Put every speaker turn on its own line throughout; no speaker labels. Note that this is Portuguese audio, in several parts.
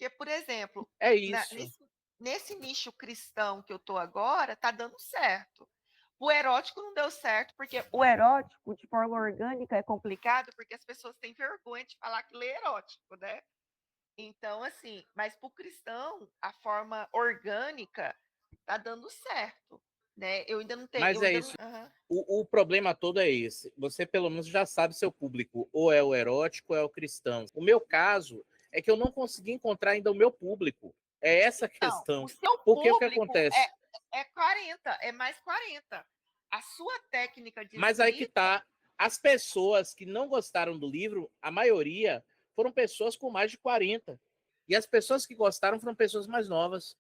Porque, por exemplo,
É
na
isso.
nesse nicho cristão que eu tô agora, tá dando certo. O erótico não deu certo, porque o erótico de forma orgânica é complicado, porque as pessoas têm vergonha de falar que lê erótico, né? Então, assim, mas para o cristão, a forma orgânica tá dando certo, né?
Mas
Eu
é
ainda
isso.
não, aham.
O problema todo é esse. Você pelo menos já sabe seu público, ou é o erótico ou é o cristão. O meu caso é que eu não consegui encontrar ainda o meu público. É essa a
Então, o
questão.
seu
Porque o que
público
acontece?
é 40, é mais 40. A sua técnica de
Mas aí que
escrita
tá. As pessoas que não gostaram do livro, a maioria foram pessoas com mais de 40. E as pessoas que gostaram foram pessoas mais novas.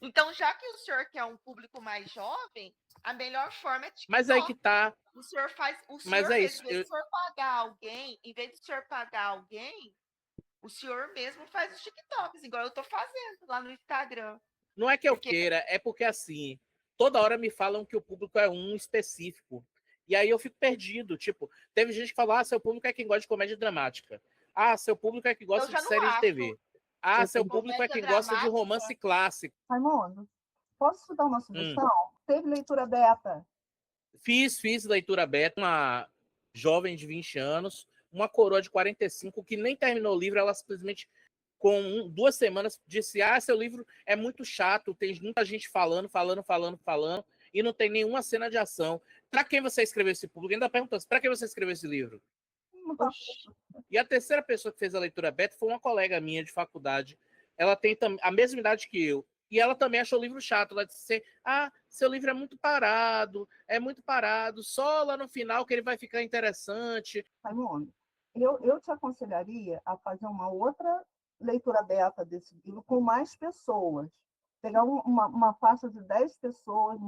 Então, já que o senhor quer um público mais jovem, a melhor forma é
Mas aí que
TikTok.
tá.
O
Mas
senhor
é
mesmo,
isso.
em vez de o senhor pagar alguém, em vez de o senhor pagar alguém, o senhor mesmo faz os TikToks, igual eu tô fazendo lá no Instagram.
Não é que eu
Porque
queira, é porque assim, toda hora me falam que o público é um específico. E aí eu fico perdido. Tipo, teve gente que falou: ah, seu público é quem gosta de comédia dramática. Ah, seu público é quem
eu
gosta de
já não
série de
acho
TV. Ah, seu público é
comédia
quem gosta de
dramática.
romance clássico.
Raimundo, posso te dar uma
Hum.
sugestão? Teve leitura beta?
Fiz leitura beta, uma jovem de 20 anos, uma coroa de 45 que nem terminou o livro, ela simplesmente, com 2 semanas, disse: ah, seu livro é muito chato, tem muita gente falando, e não tem nenhuma cena de ação. Para quem você escreveu esse público? Ainda perguntou: para que você escreveu esse livro? Oxi. E a terceira pessoa que fez a leitura beta foi uma colega minha de faculdade. Ela tem a mesma idade que eu. E ela também achou o livro chato. Ela disse assim: ah, seu livro é muito parado, só lá no final que ele vai ficar interessante.
Raimundo, eu te aconselharia a fazer uma outra leitura beta desse livro com mais pessoas. Pegar uma faixa de 10 pessoas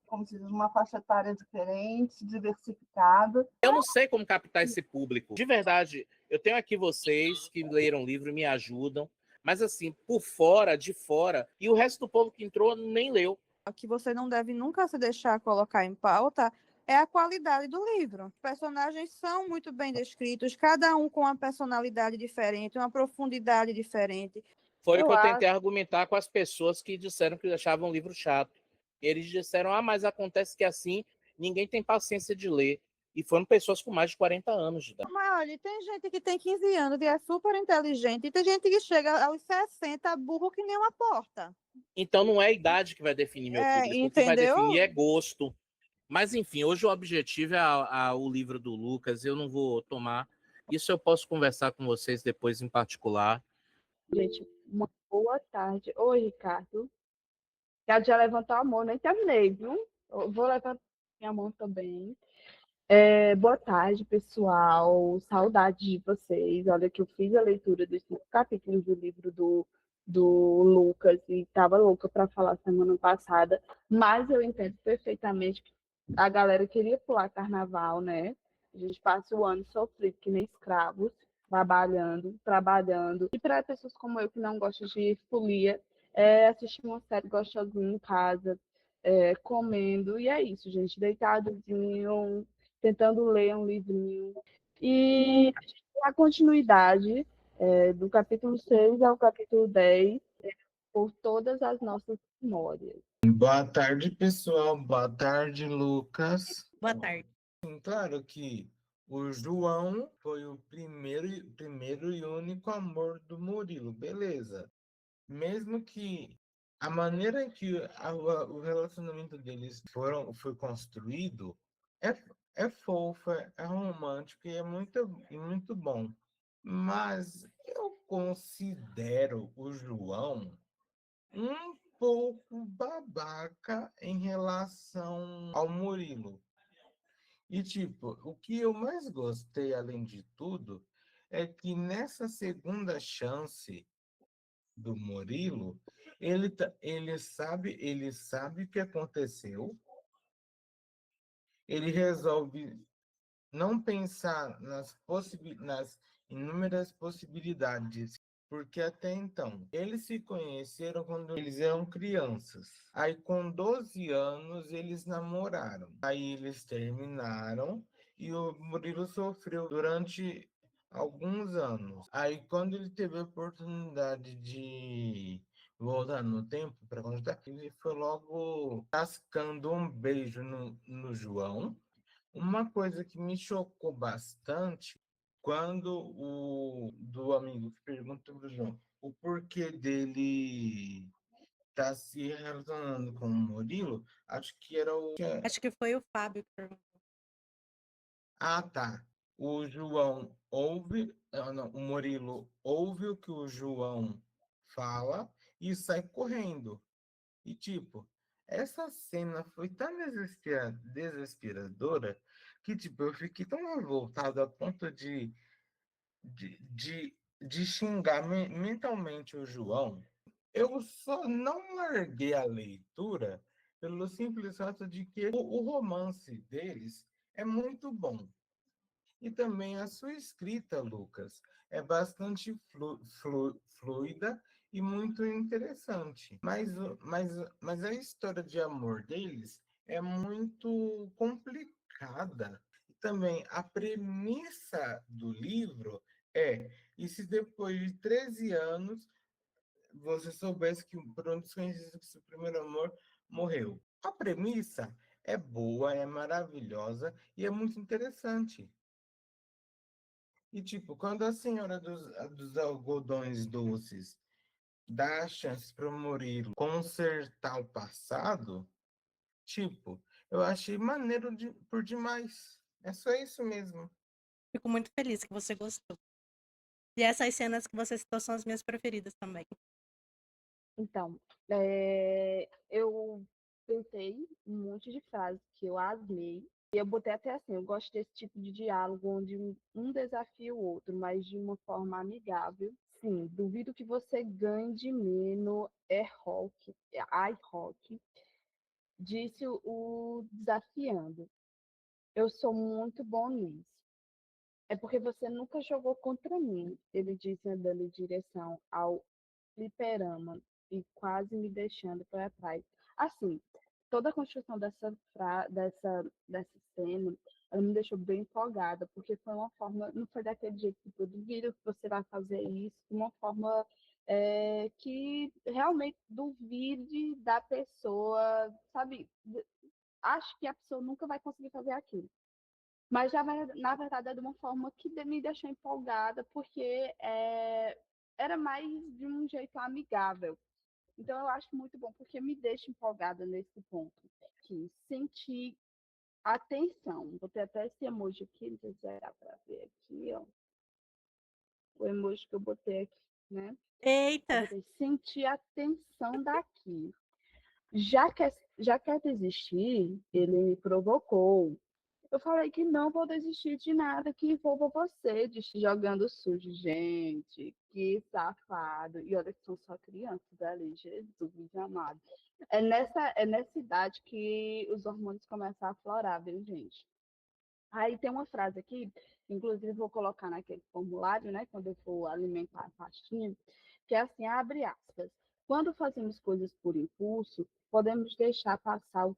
como se diz, uma faixa etária diferente, diversificada.
Eu não sei como captar esse público. De verdade, eu tenho aqui vocês que leram o livro e me ajudam, mas assim, por fora, de fora, e o resto do povo que entrou nem leu.
O que você não deve nunca se deixar colocar em pauta é a qualidade do livro. Os personagens são muito bem descritos, cada um com uma personalidade diferente, uma profundidade diferente.
Foi o que
Eu
eu
acho.
tentei argumentar com as pessoas que disseram que achavam o livro chato. Eles disseram: ah, mas acontece que assim ninguém tem paciência de ler. E foram pessoas com mais de 40 anos de idade.
Mas olha, tem gente que tem 15 anos e é super inteligente, e tem gente que chega aos 60 burro que nem uma porta.
Então não é a idade que vai definir meu público, o que vai
Entendeu?
definir é gosto. Mas enfim, hoje o objetivo é o livro do Lucas, eu não vou tomar. Isso eu posso conversar com vocês depois em particular.
Gente, uma boa tarde. Oi, Ricardo. Ricardo já levantou a mão, nem terminei, viu? Eu vou levantar minha mão também. Boa tarde, pessoal. Saudade de vocês. Olha que eu fiz a leitura dos 5 capítulos do livro do Lucas e estava louca para falar semana passada, mas eu entendo perfeitamente que a galera queria pular carnaval, né? A gente passa o ano sofrido que nem escravos, trabalhando. E para pessoas como eu que não gostam de folia, assistir uma série gostosinha em casa, comendo, e é isso, gente, deitadozinho, tentando ler um livrinho. E a continuidade do capítulo 6 ao capítulo 10, por todas as nossas memórias.
Boa tarde, pessoal. Boa tarde, Lucas.
Boa tarde.
Claro que o João foi o primeiro e único amor do Murilo, beleza. Mesmo que a maneira que o relacionamento deles foi construído é fofo, é romântico e é muito bom. Mas eu considero o João um pouco babaca em relação ao Murilo. E, tipo, o que eu mais gostei, além de tudo, é que nessa segunda chance do Murilo, ele sabe o que aconteceu, ele resolve não pensar nas inúmeras possibilidades, porque até então eles se conheceram quando eles eram crianças. Aí com 12 anos eles namoraram. Aí eles terminaram e o Murilo sofreu durante alguns anos. Aí, quando ele teve a oportunidade de voltar no tempo para contar, ele foi logo tascando um beijo no João. Uma coisa que me chocou bastante quando o do amigo que pergunta pro João o porquê dele tá se relacionando com o Murilo, acho que era o.
Acho que foi o Fábio que perguntou.
Ah, tá. O João ouve, não, o Murilo ouve o que o João fala e sai correndo. E tipo, essa cena foi tão desesperadora que tipo, eu fiquei tão revoltado a ponto de xingar mentalmente o João. Eu só não larguei a leitura pelo simples fato de que o romance deles é muito bom. E também a sua escrita, Lucas, é bastante fluida e muito interessante. Mas a história de amor deles é muito complicada. E também a premissa do livro é: e se depois de 13 anos você soubesse que por um desconhecido que seu primeiro amor morreu? A premissa é boa, é maravilhosa e é muito interessante. E, tipo, quando a senhora dos algodões doces dá a chance para o Murilo consertar o passado, tipo, eu achei maneiro por demais. É só isso mesmo.
Fico muito feliz que você gostou. E essas cenas que você citou são as minhas preferidas também.
Então, eu pensei um monte de frases que eu amei. E eu botei até assim, eu gosto desse tipo de diálogo onde um desafia o outro, mas de uma forma amigável. Sim, duvido que você ganhe de mim no rock, rock, disse o desafiando. Eu sou muito bom nisso. É porque você nunca jogou contra mim, ele disse andando em direção ao fliperama e quase me deixando para trás. Assim, toda a construção dessa cena, ela me deixou bem empolgada, porque foi uma forma, não foi daquele jeito que eu duvido que você vai fazer isso, de uma forma que realmente duvide da pessoa, sabe? Acho que a pessoa nunca vai conseguir fazer aquilo. Mas, na verdade, é de uma forma que me deixou empolgada, porque era mais de um jeito amigável. Então, eu acho muito bom, porque me deixa empolgada nesse ponto. Que sentir atenção. Vou ter até esse emoji aqui, não sei se vai dar para ver aqui, ó. O emoji que eu botei aqui, né? Eu
Eita!
botei sentir a tensão daqui. Já quer desistir, ele me provocou. Eu falei que não vou desistir de nada, que envolva você, jogando sujo. Gente, que safado. E olha que são só crianças ali, Jesus amado. É nessa idade que os hormônios começam a aflorar, viu, gente? Aí tem uma frase aqui, inclusive vou colocar naquele formulário, né, quando eu for alimentar a pastinha, que é assim, abre aspas. Quando fazemos coisas por impulso, podemos deixar passar o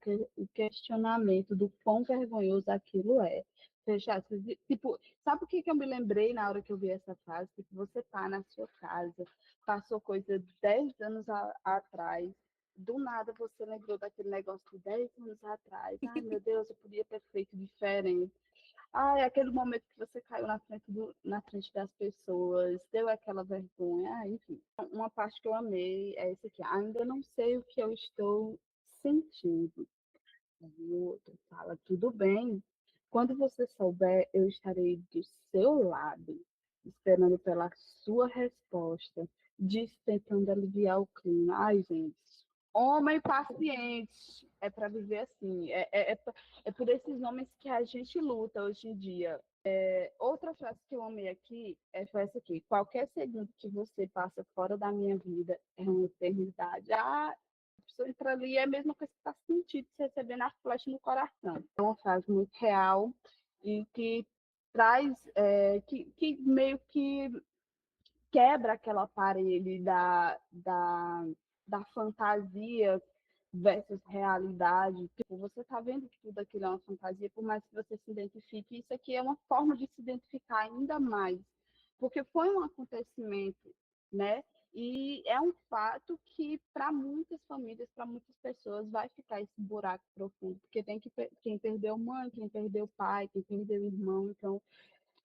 questionamento do quão vergonhoso aquilo é. Fecha aspas. Tipo, sabe o que eu me lembrei na hora que eu vi essa frase? Tipo, você tá na sua casa, passou coisa de 10 anos atrás, do nada você lembrou daquele negócio de 10 anos atrás. Ai, meu Deus, eu podia ter feito diferente. Ah, é aquele momento que você caiu na frente das pessoas, deu aquela vergonha, enfim. Uma parte que eu amei é esse aqui. Ainda não sei o que eu estou sentindo. O outro fala, tudo bem. Quando você souber, eu estarei do seu lado, esperando pela sua resposta, disse tentando aliviar o clima. Ai, gente. Homem paciente. É para viver assim. É por esses homens que a gente luta hoje em dia. Outra frase que eu amei aqui foi essa aqui. Qualquer segundo que você passa fora da minha vida é uma eternidade. A pessoa entra ali, é a mesma coisa que está sentindo, se recebendo a flecha no coração. É uma frase muito real e que traz, que meio que quebra aquela parede da fantasia versus realidade. Tipo, você está vendo que tudo aquilo é uma fantasia, por mais que você se identifique, isso aqui é uma forma de se identificar ainda mais porque foi um acontecimento, né? E é um fato que, para muitas famílias, para muitas pessoas, vai ficar esse buraco profundo, porque tem quem perdeu mãe, quem perdeu pai, quem perdeu irmão. Então,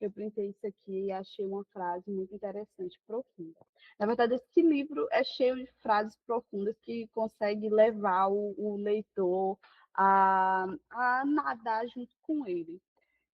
eu printei isso aqui e achei uma frase muito interessante, profunda. Na verdade, esse livro é cheio de frases profundas que consegue levar o leitor a nadar junto com ele.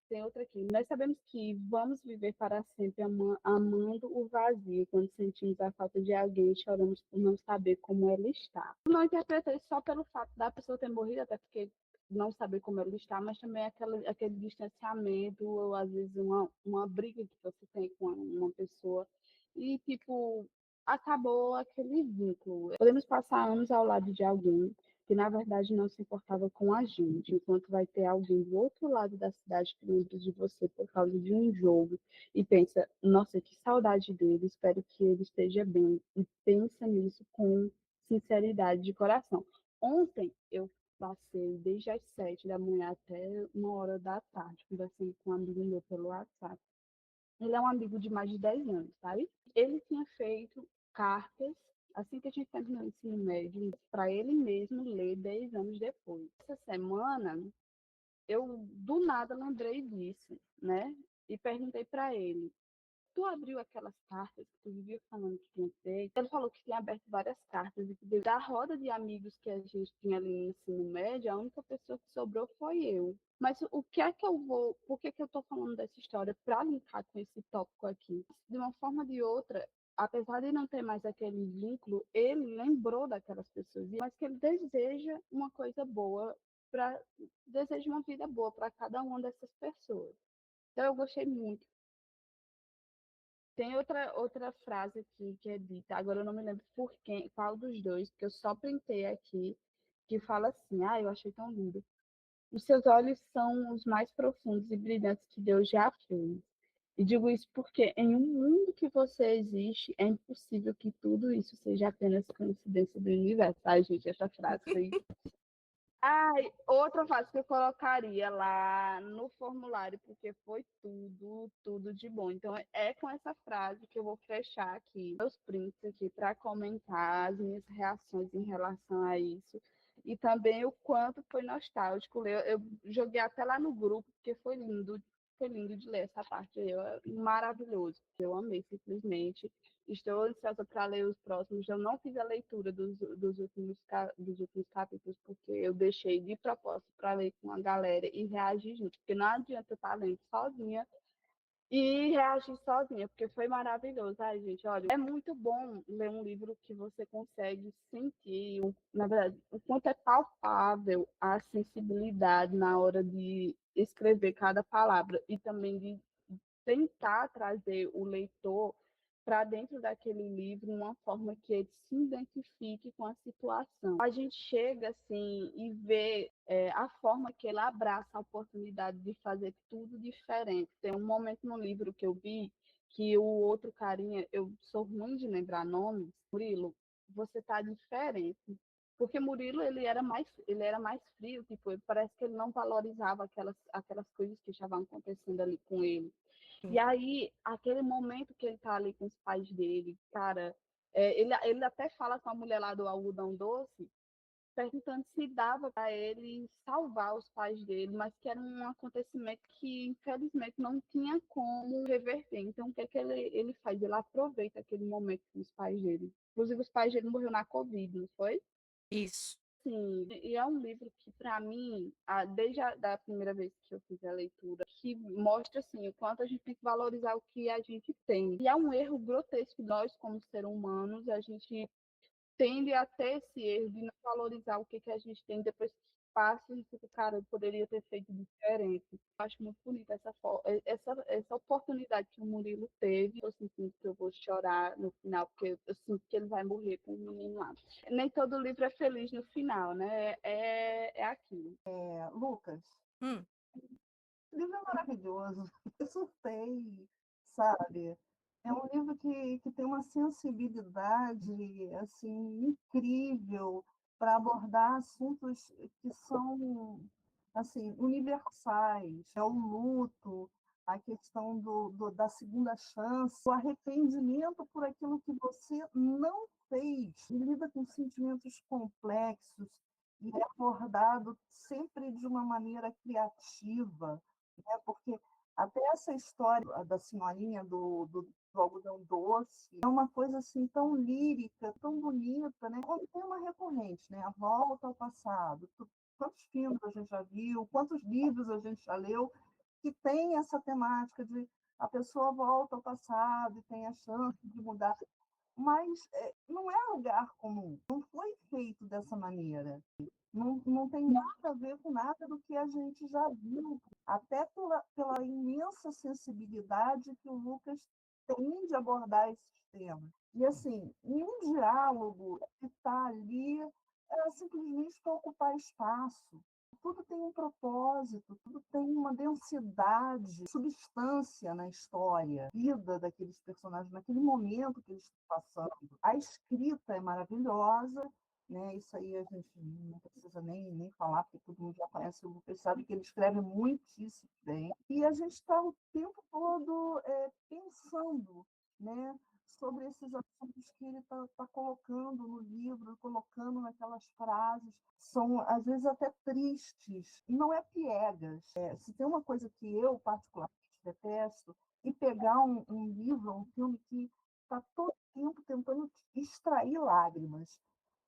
Tem outra aqui. Nós sabemos que vamos viver para sempre amando o vazio. Quando sentimos a falta de alguém, choramos por não saber como ela está. Não interpretei só pelo fato da pessoa ter morrido, até porque não saber como ela está, mas também aquele distanciamento, ou às vezes uma briga que você tem com uma pessoa. E, tipo, acabou aquele vínculo. Podemos passar anos ao lado de alguém que na verdade não se importava com a gente, enquanto vai ter alguém do outro lado da cidade que lembra de você por causa de um jogo e pensa, nossa, que saudade dele, espero que ele esteja bem, e pensa nisso com sinceridade de coração. Ontem eu passei desde as 7 da manhã até 1 hora da tarde, conversando com um amigo meu pelo WhatsApp. Ele é um amigo de mais de 10 anos, sabe? Ele tinha feito cartas assim que a gente terminou o ensino médio, para ele mesmo ler 10 anos depois. Essa semana, eu do nada lembrei disso, né? E perguntei para ele: tu abriu aquelas cartas que tu vivia falando que tinha feito? Ele falou que tinha aberto várias cartas e que da roda de amigos que a gente tinha ali no ensino médio, a única pessoa que sobrou foi eu. Mas o que é que eu vou, por que que eu estou falando dessa história para linkar com esse tópico aqui? De uma forma ou de outra, apesar de não ter mais aquele vínculo, ele lembrou daquelas pessoas, mas que ele deseja uma coisa boa, deseja uma vida boa para cada uma dessas pessoas. Então eu gostei muito. Tem outra frase aqui que é dita, agora eu não me lembro por quem, qual dos dois, que eu só printei aqui, que fala assim, eu achei tão lindo. Os seus olhos são os mais profundos e brilhantes que Deus já fez. E digo isso porque em um mundo que você existe, é impossível que tudo isso seja apenas coincidência do universo. Ai, gente, essa frase foi outra frase que eu colocaria lá no formulário, porque foi tudo, tudo de bom. Então, é com essa frase que eu vou fechar aqui meus prints aqui para comentar as minhas reações em relação a isso. E também o quanto foi nostálgico ler. Eu joguei até lá no grupo, porque foi lindo de ler essa parte. Maravilhoso. Eu amei simplesmente. Estou ansiosa para ler os próximos. Eu não fiz a leitura dos últimos capítulos, porque eu deixei de propósito para ler com a galera e reagir junto. Porque não adianta eu estar lendo sozinha e reagir sozinha, porque foi maravilhoso. Ai, gente, olha, é muito bom ler um livro que você consegue sentir, na verdade, o quanto é palpável a sensibilidade na hora de escrever cada palavra e também de tentar trazer o leitor para dentro daquele livro uma forma que ele se identifique com a situação. A gente chega assim e vê a forma que ele abraça a oportunidade de fazer tudo diferente. Tem um momento no livro que eu vi que o outro carinha, eu sou ruim de lembrar nomes, Murilo, você tá diferente. Porque Murilo ele era mais frio, tipo, parece que ele não valorizava aquelas coisas que estavam acontecendo ali com ele. E aí, aquele momento que ele tá ali com os pais dele, cara, ele até fala com a mulher lá do algodão doce, perguntando se dava para ele salvar os pais dele, mas que era um acontecimento que, infelizmente, não tinha como reverter. Então, o que é que ele faz? Ele aproveita aquele momento com os pais dele. Inclusive, os pais dele morreram na Covid, não foi?
Isso.
Sim, e é um livro que, para mim, desde a da primeira vez que eu fiz a leitura, que mostra assim, o quanto a gente tem que valorizar o que a gente tem. E é um erro grotesco, nós, como seres humanos, a gente tende a ter esse erro de não valorizar o que a gente tem depois que passa e fica, cara, eu poderia ter feito diferente. Eu acho muito bonita essa oportunidade que o Murilo teve. Eu sinto que eu vou chorar no final, porque eu sinto que ele vai morrer com o menino lá. Nem todo livro é feliz no final, né? É aquilo.
Lucas,
Hum,
o livro é maravilhoso. Eu surtei, sabe? É um livro que tem uma sensibilidade assim incrível para abordar assuntos que são assim universais. É o luto, a questão da segunda chance, o arrependimento por aquilo que você não fez. E lida com sentimentos complexos e é abordado sempre de uma maneira criativa, né? Porque até essa história da senhorinha do algodão doce é uma coisa assim tão lírica, tão bonita, né? Como tem uma recorrente, né? A volta ao passado. Quantos filmes a gente já viu, quantos livros a gente já leu que tem essa temática de a pessoa volta ao passado e tem a chance de mudar, mas não é lugar comum, não foi feito dessa maneira. Não tem nada a ver com nada do que a gente já viu, até pela imensa sensibilidade que o Lucas tem de abordar esses temas. E, assim, em um diálogo que está ali simplesmente para ocupar espaço. Tudo tem um propósito, tudo tem uma densidade, substância na história, vida daqueles personagens, naquele momento que eles estão passando. A escrita é maravilhosa, né? Isso aí a gente não precisa nem falar, porque todo mundo já conhece o Lucas, sabe que ele escreve muitíssimo bem. E a gente está o tempo todo pensando, né, sobre esses assuntos que ele está colocando no livro, colocando naquelas frases. São, às vezes, até tristes. E não é piegas. Se tem uma coisa que eu, particularmente, detesto, e pegar um livro, um filme que está todo tempo tentando extrair lágrimas.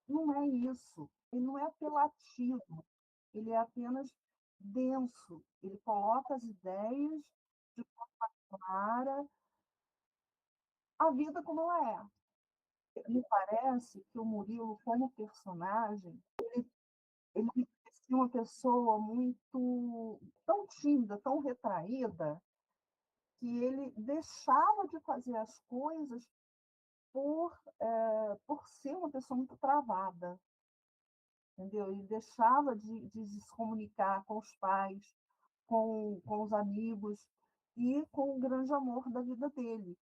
Não é isso. Ele não é apelativo. Ele é apenas denso. Ele coloca as ideias de forma clara, a vida como ela é. Me parece que o Murilo, como personagem, ele parecia uma pessoa muito tão tímida, tão retraída, que ele deixava de fazer as coisas por ser uma pessoa muito travada, entendeu? Ele deixava de se comunicar com os pais, com os amigos e com o grande amor da vida dele.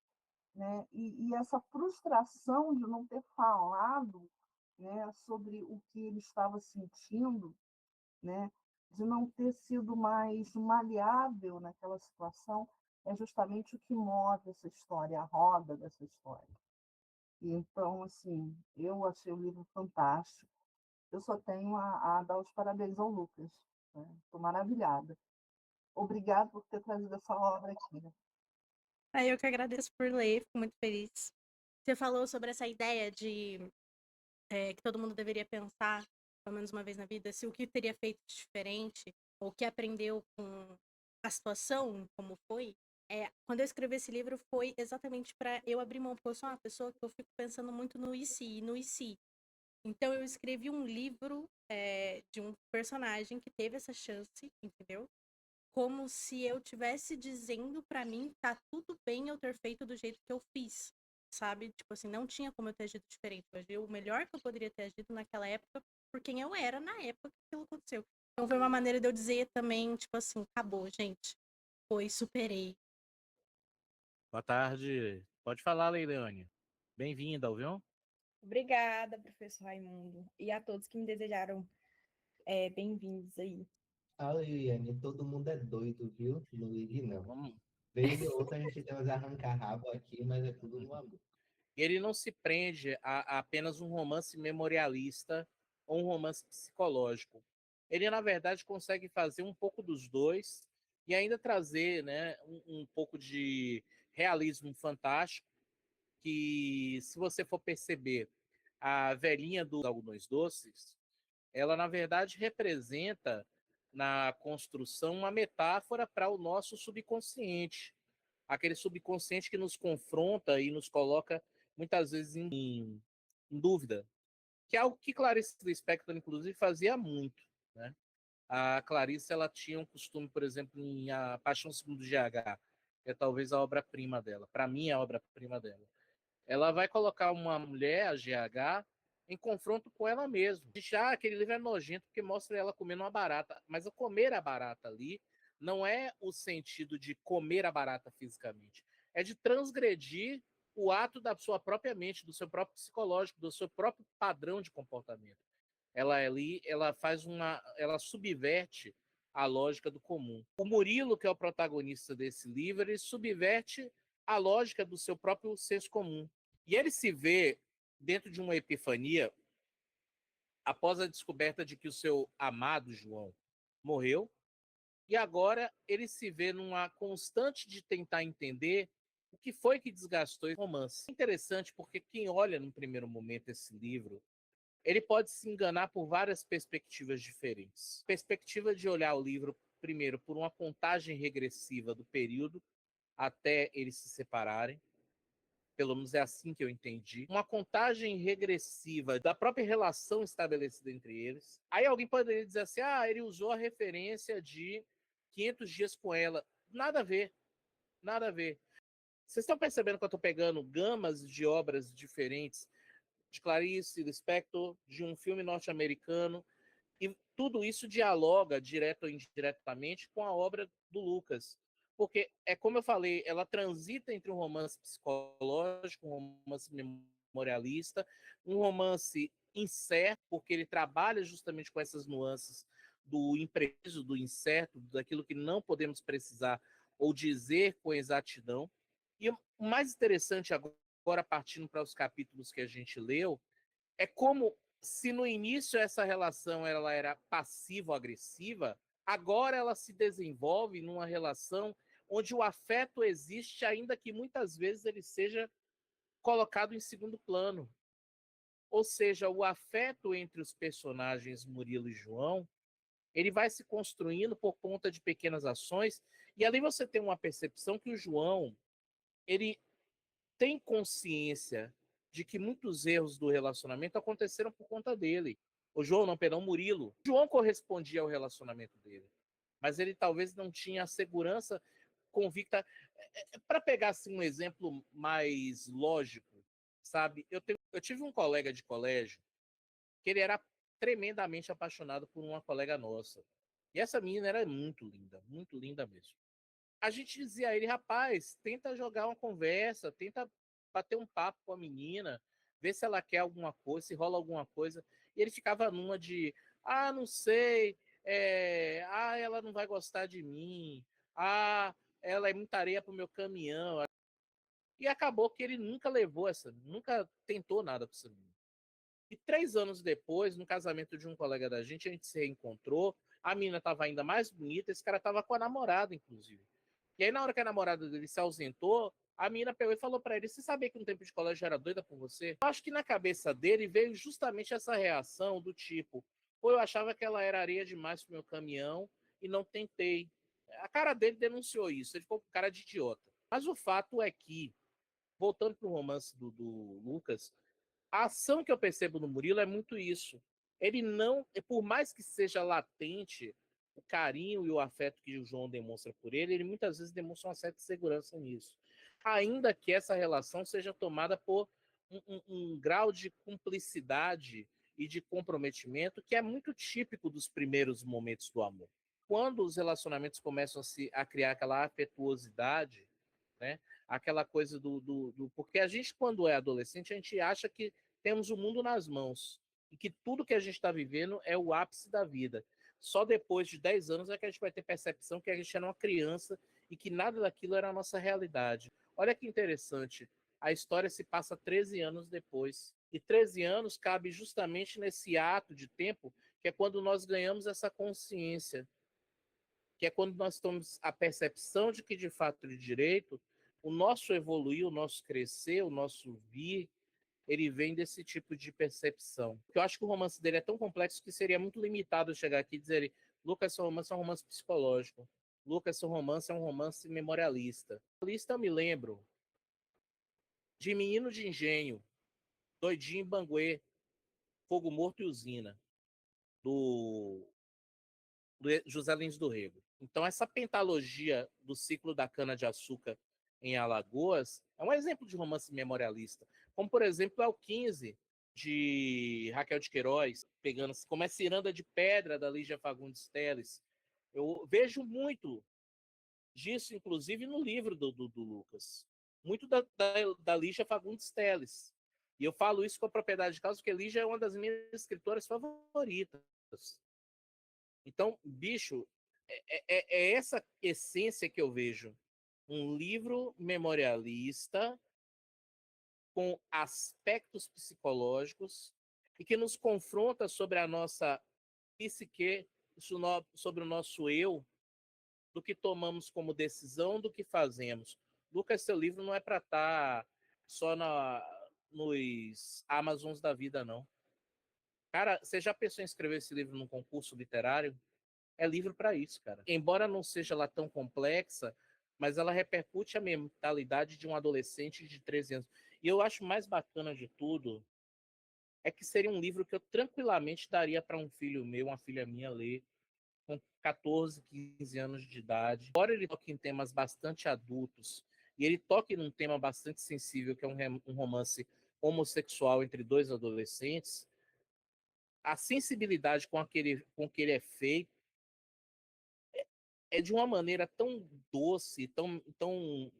Né? E essa frustração de não ter falado, né, sobre o que ele estava sentindo, né, de não ter sido mais maleável naquela situação, é justamente o que move essa história, a roda dessa história. E então, assim, eu achei o livro fantástico. Eu só tenho a dar os parabéns ao Lucas. Estou maravilhada. Obrigada por ter trazido essa obra aqui. Né?
Aí eu que agradeço por ler, fico muito feliz. Você falou sobre essa ideia de que todo mundo deveria pensar, pelo menos uma vez na vida, se o que teria feito de diferente, ou o que aprendeu com a situação, como foi. Quando eu escrevi esse livro, foi exatamente para eu abrir mão, porque eu sou uma pessoa que eu fico pensando muito no e se, no e se. Então eu escrevi um livro de um personagem que teve essa chance, entendeu? Como se eu tivesse dizendo pra mim, tá tudo bem eu ter feito do jeito que eu fiz, sabe? Tipo assim, não tinha como eu ter agido diferente. Eu agi o melhor que eu poderia ter agido naquela época, por quem eu era na época que aquilo aconteceu. Então foi uma maneira de eu dizer também, tipo assim, acabou, gente. Foi, superei.
Boa tarde. Pode falar, Leilane. Bem-vinda, ouviu?
Obrigada, professor Raimundo, e a todos que me desejaram bem-vindos aí.
Fala, Liliane, todo mundo é doido, viu? Não ligue, não.
Vamos.
Vez ou outra a gente tem uns arranca-rabo aqui, mas é tudo no amor.
Ele não se prende a apenas um romance memorialista ou um romance psicológico. Ele, na verdade, consegue fazer um pouco dos dois e ainda trazer, né, um pouco de realismo fantástico, que, se você for perceber, a velhinha dos algodões doces, ela, na verdade, representa na construção uma metáfora para o nosso subconsciente, aquele subconsciente que nos confronta e nos coloca muitas vezes em dúvida, que é algo que Clarice Lispector, inclusive, fazia muito, né? A Clarice, ela tinha um costume, por exemplo, em A Paixão Segundo GH, que é talvez a obra-prima dela, para mim é a obra-prima dela. Ela vai colocar uma mulher, a GH, em confronto com ela mesma. Já aquele livro é nojento porque mostra ela comendo uma barata, mas o comer a barata ali não é o sentido de comer a barata fisicamente, é de transgredir o ato da sua própria mente, do seu próprio psicológico, do seu próprio padrão de comportamento. Ela ali, ela subverte a lógica do comum. O Murilo, que é o protagonista desse livro, ele subverte a lógica do seu próprio senso comum. E ele se vê dentro de uma epifania após a descoberta de que o seu amado João morreu, e agora ele se vê numa constante de tentar entender o que foi que desgastou esse romance. É interessante porque quem olha no primeiro momento esse livro, ele pode se enganar por várias perspectivas diferentes. Perspectiva de olhar o livro primeiro por uma contagem regressiva do período até eles se separarem, pelo menos é assim que eu entendi, uma contagem regressiva da própria relação estabelecida entre eles. Aí alguém poderia dizer assim, ele usou a referência de 500 dias com ela. Nada a ver, nada a ver. Vocês estão percebendo que eu estou pegando gamas de obras diferentes, de Clarice Lispector, de um filme norte-americano, e tudo isso dialoga, direto ou indiretamente, com a obra do Lucas. Porque, é como eu falei, ela transita entre um romance psicológico, um romance memorialista, um romance incerto, porque ele trabalha justamente com essas nuances do impreciso, do incerto, daquilo que não podemos precisar ou dizer com exatidão. E o mais interessante agora, partindo para os capítulos que a gente leu, é como se no início essa relação ela era passivo-agressiva, agora ela se desenvolve numa relação onde o afeto existe, ainda que muitas vezes ele seja colocado em segundo plano. Ou seja, o afeto entre os personagens Murilo e João, ele vai se construindo por conta de pequenas ações, e ali você tem uma percepção que o João, ele tem consciência de que muitos erros do relacionamento aconteceram por conta dele. O João, não, perdão, Murilo. O João correspondia ao relacionamento dele, mas ele talvez não tinha a segurança convicta. Para pegar assim, um exemplo mais lógico, sabe? Eu tive um colega de colégio que ele era tremendamente apaixonado por uma colega nossa. E essa menina era muito linda mesmo. A gente dizia a ele, rapaz, tenta jogar uma conversa, tenta bater um papo com a menina, ver se ela quer alguma coisa, se rola alguma coisa. E ele ficava numa de, não sei, ela não vai gostar de mim, ela é muita areia pro meu caminhão. E acabou que ele nunca tentou nada com essa menina. E 3 anos depois, no casamento de um colega da gente, a gente se reencontrou, a menina estava ainda mais bonita, esse cara estava com a namorada, inclusive. E aí, na hora que a namorada dele se ausentou, a menina pegou e falou pra ele, você sabia que no tempo de colégio era doida por você? Eu acho que na cabeça dele veio justamente essa reação do tipo, pô, eu achava que ela era areia demais pro meu caminhão e não tentei. A cara dele denunciou isso, ele ficou com cara de idiota. Mas o fato é que, voltando pro romance do Lucas, a ação que eu percebo no Murilo é muito isso. Ele não, por mais que seja latente o carinho e o afeto que o João demonstra por ele, ele muitas vezes demonstra uma certa segurança nisso. Ainda que essa relação seja tomada por um grau de cumplicidade e de comprometimento que é muito típico dos primeiros momentos do amor. Quando os relacionamentos começam a criar aquela afetuosidade, né? Aquela coisa porque a gente, quando é adolescente, a gente acha que temos o mundo nas mãos e que tudo que a gente está vivendo é o ápice da vida. Só depois de 10 anos é que a gente vai ter percepção que a gente era uma criança e que nada daquilo era a nossa realidade. Olha que interessante, a história se passa 13 anos depois. E 13 anos cabe justamente nesse ato de tempo, que é quando nós ganhamos essa consciência, que é quando nós temos a percepção de que, de fato, de direito, o nosso evoluir, o nosso crescer, o nosso vir, ele vem desse tipo de percepção. Eu acho que o romance dele é tão complexo que seria muito limitado chegar aqui e dizer, Lucas, seu romance é um romance psicológico. Lucas, seu romance é um romance memorialista. Eu me lembro de Menino de Engenho, Doidinho em Banguê, Fogo Morto e Usina, do José Lins do Rego. Então, essa pentalogia do ciclo da cana-de-açúcar em Alagoas é um exemplo de romance memorialista. Como, por exemplo, é o 15, de Raquel de Queiroz, pegando como é Ciranda de Pedra, da Lígia Fagundes Telles. Eu vejo muito disso, inclusive, no livro do Lucas. Muito da Lígia Fagundes Telles. E eu falo isso com a propriedade de causa, porque Lígia é uma das minhas escritoras favoritas. Então, bicho, É essa essência que eu vejo. Um livro memorialista com aspectos psicológicos e que nos confronta sobre a nossa psique, sobre o nosso eu, do que tomamos como decisão, do que fazemos. Lucas, seu livro não é para estar só nos Amazons da vida, não. Cara, você já pensou em escrever esse livro num concurso literário? É livro para isso, cara. Embora não seja lá tão complexa, mas ela repercute a mentalidade de um adolescente de 13 anos. E eu acho mais bacana de tudo é que seria um livro que eu tranquilamente daria para um filho meu, uma filha minha ler com 14, 15 anos de idade. Embora ele toque em temas bastante adultos e ele toque num tema bastante sensível, que é um romance homossexual entre dois adolescentes, a sensibilidade com que ele é feito é de uma maneira tão doce, tão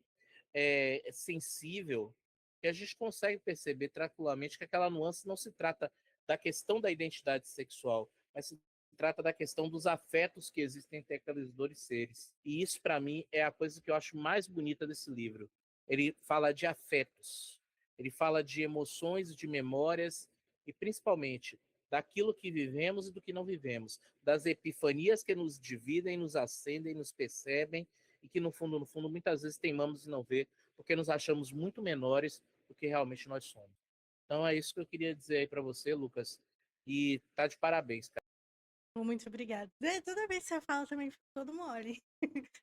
sensível, que a gente consegue perceber tranquilamente que aquela nuance não se trata da questão da identidade sexual, mas se trata da questão dos afetos que existem entre aqueles dois seres. E isso, para mim, é a coisa que eu acho mais bonita desse livro. Ele fala de afetos, ele fala de emoções e de memórias, e principalmente daquilo que vivemos e do que não vivemos, das epifanias que nos dividem, nos acendem, nos percebem, e que no fundo, muitas vezes teimamos em não ver, porque nos achamos muito menores do que realmente nós somos. Então é isso que eu queria dizer aí para você, Lucas, e tá de parabéns, cara.
Muito obrigada. Toda vez que você fala, também fico todo mole.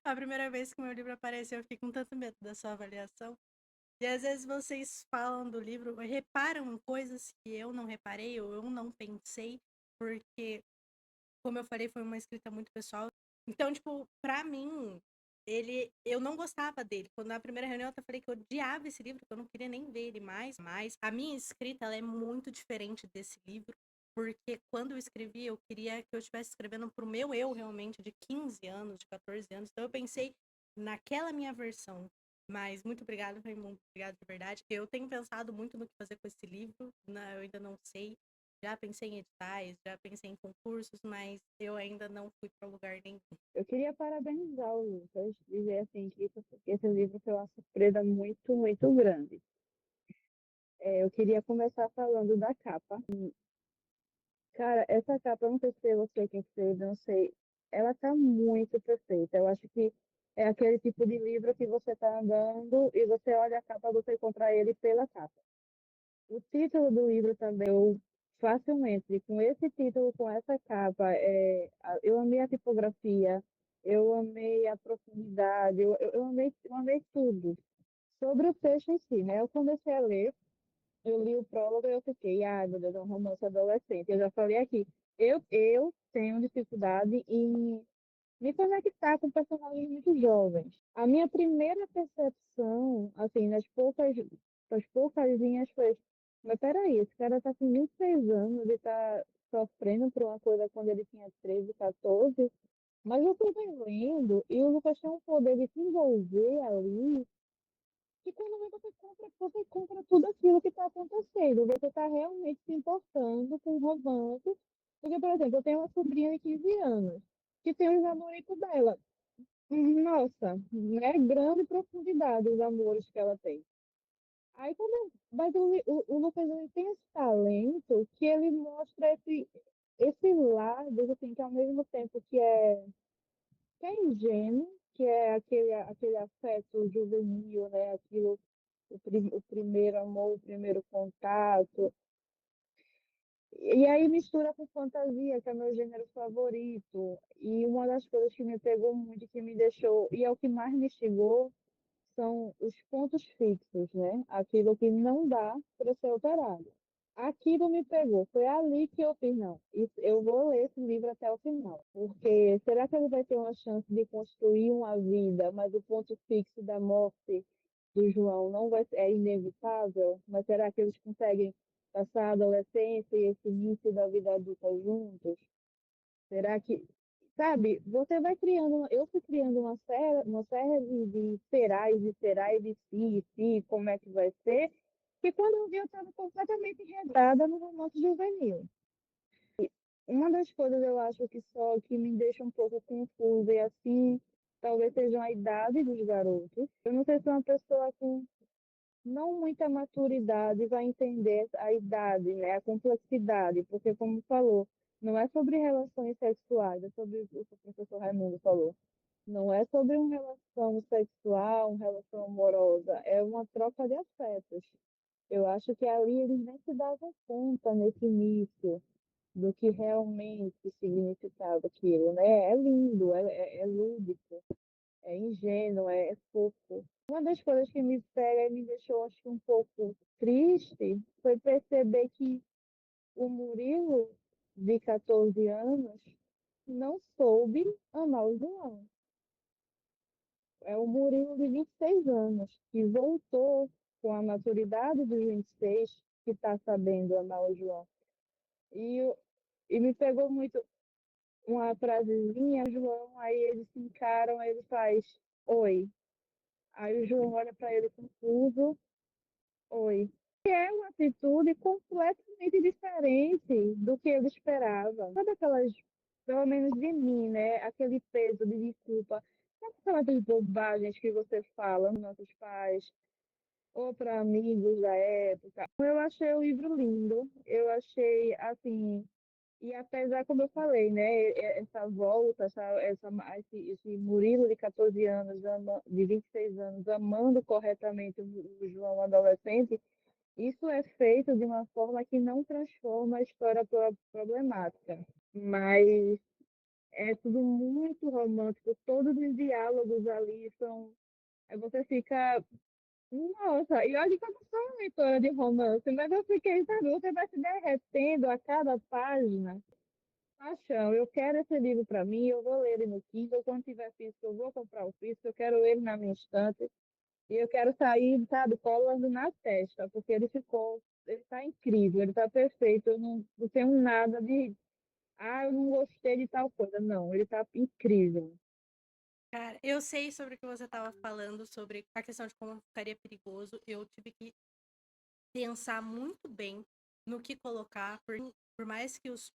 A primeira vez que o meu livro apareceu, eu fiquei com tanto medo da sua avaliação. E às vezes vocês falam do livro, reparam coisas que eu não reparei ou eu não pensei, porque, como eu falei, foi uma escrita muito pessoal. Então, tipo, pra mim, eu não gostava dele. Quando na primeira reunião eu até falei que eu odiava esse livro, que eu não queria nem ver ele mais. Mas a minha escrita, ela é muito diferente desse livro, porque quando eu escrevi, eu queria que eu estivesse escrevendo pro meu eu, realmente, de 15 anos, de 14 anos. Então eu pensei naquela minha versão. Mas muito obrigada, Raimundo. Obrigada de verdade. Eu tenho pensado muito no que fazer com esse livro, eu ainda não sei. Já pensei em editais, já pensei em concursos, mas eu ainda não fui para lugar nenhum.
Eu queria parabenizar o Lucas, dizer assim que esse livro foi uma surpresa muito, muito grande. Eu queria começar falando da capa. Cara, essa capa, eu não sei se foi você quem fez, não sei. Ela tá muito perfeita. Eu acho que é aquele tipo de livro que você tá andando e você olha a capa, você compra ele pela capa. O título do livro também, eu facilmente, com esse título, com essa capa, eu amei a tipografia, eu amei a profundidade, eu amei tudo. Sobre o texto em si, né? Eu comecei a ler, eu li o prólogo e eu fiquei, meu Deus, é um romance adolescente. Eu já falei aqui, eu tenho dificuldade em me conectar com personagens muito jovens. A minha primeira percepção, assim, nas poucas linhas foi, mas peraí, esse cara tá com 26 anos e tá sofrendo por uma coisa quando ele tinha 13, 14, mas você vai lendo e o Lucas tem um poder de se envolver ali, que quando você compra tudo aquilo que está acontecendo, você está realmente se importando com o romance. Porque, por exemplo, eu tenho uma sobrinha de 15 anos, que tem os namoricos dela. Nossa, né? Grande profundidade os amores que ela tem. Aí, mas o Lucas ele tem esse talento que ele mostra esse lado, assim, que ao mesmo tempo que é ingênuo, que é aquele afeto juvenil, né? Aquilo, o primeiro amor, o primeiro contato. E aí mistura com fantasia, que é meu gênero favorito. E uma das coisas que me pegou muito, que me deixou, e é o que mais me instigou, são os pontos fixos, né? Aquilo que não dá para ser alterado. Aquilo me pegou, foi ali que eu fiz, não, eu vou ler esse livro até o final, porque será que ele vai ter uma chance de construir uma vida, mas o ponto fixo da morte do João não vai, é inevitável, mas será que eles conseguem passar a adolescência e esse início da vida adulta juntos? Será que, sabe, você vai criando, eu fui criando uma série de serás, de se, como é que vai ser, que quando eu vi eu estava completamente enredada no romance juvenil. Uma das coisas eu acho que só que me deixa um pouco confusa e assim, talvez seja a idade dos garotos. Eu não sei se uma pessoa com não muita maturidade vai entender a idade, né, a complexidade, porque como falou, não é sobre relações sexuais, é sobre o que o professor Raimundo falou. Não é sobre uma relação sexual, uma relação amorosa, é uma troca de afetos. Eu acho que ali eles nem se davam conta nesse início do que realmente significava aquilo, né? É lindo, é lúdico, é ingênuo, é fofo. Uma das coisas que me pega e me deixou, acho que um pouco triste, foi perceber que o Murilo, de 14 anos, não soube amar o João. É o Murilo de 26 anos, que voltou com a maturidade dos 26, que está sabendo amar o João. E me pegou muito uma frasezinha, João, aí eles se encaram, aí ele faz, oi. Aí o João olha para ele confuso, oi. E é uma atitude completamente diferente do que ele esperava. Sabe aquelas, pelo menos de mim, né? Aquele peso de desculpa. Sabe aquelas bobagens que você fala nos nossos pais ou para amigos da época? Eu achei o livro lindo. Eu achei, assim, e apesar, como eu falei, né, essa volta, esse Murilo de 14 anos, de 26 anos, amando corretamente o João adolescente, isso é feito de uma forma que não transforma a história problemática, mas é tudo muito romântico, todos os diálogos ali são. Aí você fica. Nossa, e olha que eu não sou uma leitora de romance, mas eu fiquei, sabe, você vai se derretendo a cada página. Paixão, eu quero esse livro para mim, eu vou ler ele no Kindle, quando tiver físico eu vou comprar o físico, eu quero ele na minha estante, e eu quero sair, sabe, colando na testa, porque ele está incrível, ele está perfeito, eu não tenho nada de, eu não gostei de tal coisa, não, ele está incrível.
Cara, eu sei sobre o que você estava falando, sobre a questão de como ficaria perigoso. Eu tive que pensar muito bem no que colocar, por mais que os